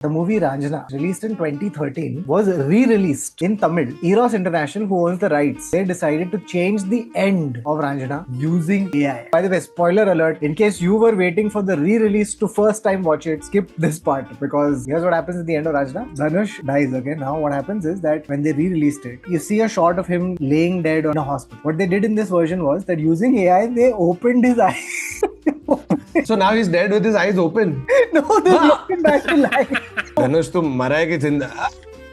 The movie Ranjana, released in 2013, was re-released in Tamil. Eros International, who owns the rights, they decided to change the end of Ranjana using AI. By the way, spoiler alert, in case you were waiting for the re-release to first time watch it, skip this part because here's what happens at the end of Ranjana. Dhanush dies, okay? Now what happens is that when they re-released it, you see a shot of him laying dead in a hospital. What they did in this version was that using AI, they opened his eyes. So now he's dead with his eyes open. No, they brought him back to life. धनुष तुम मरा है कि जिंदा?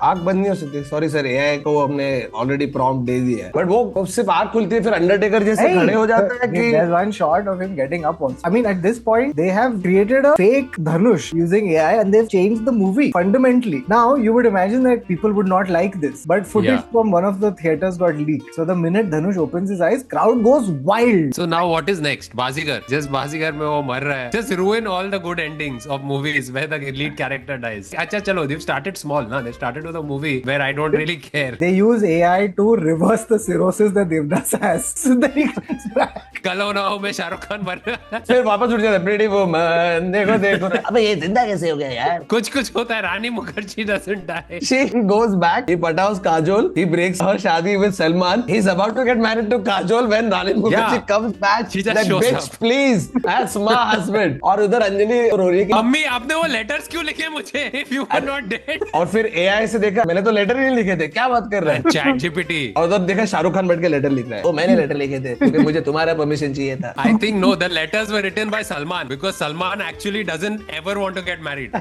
आंख बंद नहीं हो सकती. सॉरी सर, एआई को हमने ऑलरेडी प्रॉम्प्ट दे दिया है. बट वो सिर्फ आंख खुलती है फिर अंडरटेकर जैसे खड़े हो जाता है कि there's one shot of him getting up also. I mean, at this point, they have created a fake Dhanush using AI and they've changed the movie fundamentally. Now, you would imagine that people would not like this, but footage from one of the theaters got leaked. So the minute Dhanush opens his eyes, crowd goes wild. So now what is next? Bazigar. Just Bazigar में वो मर रहा है. Just ruin all the good endings of movies where the lead character dies. अच्छा चलो, they've started small, ना? They started with a movie where I don't really care. They use AI to reverse the cirrhosis that Devdas has. So then he comes back. कल हो ना हो में शाहरुख खान मर रहा है. फिर वापस उठ जाता है. प्रीटी वुमन, देखो देखो. अबे ये जिंदा कैसे हो गया यार? कुछ होता है. रानी Mukherjee doesn't die. She goes back. He pataus Kajol. He breaks her shadi with Salman. He's about to get married to Kajol when Rani Mukherjee comes back. She just Like, shows bitch, up. please, that's my husband. और उधर अंजलि रो रही है कि mummy आपने वो letters क्यों लिखे मुझे? If you were not dead. और फिर एआई से देखा, मैंने तो लेटर ही नहीं लिखे थे. क्या बात कर रहा है? Chat GPT. और उधर देखा शाहरुख खान बैठ के लेटर लिख रहा है. तो मैंने लेटर लिखे थे क्योंकि मुझे तुम्हारा परमिशन चाहिए था. I think no, the letters were written by Salman because Salman actually doesn't ever want to get married.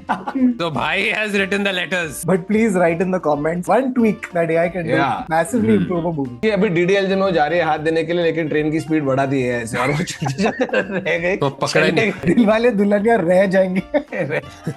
So Bhai has written the letters. But please write in the comments one tweak that AI can do massively improve a movie. कि अभी DDLJ में वो जा रही है हाथ देने के लिए, लेकिन ट्रेन की स्पीड बढ़ा दी है ऐसे और वो चलते चलते रह गई. तो पकड़ा ही नहीं. दिल वाले दुल्हनिया रह जाएंगे.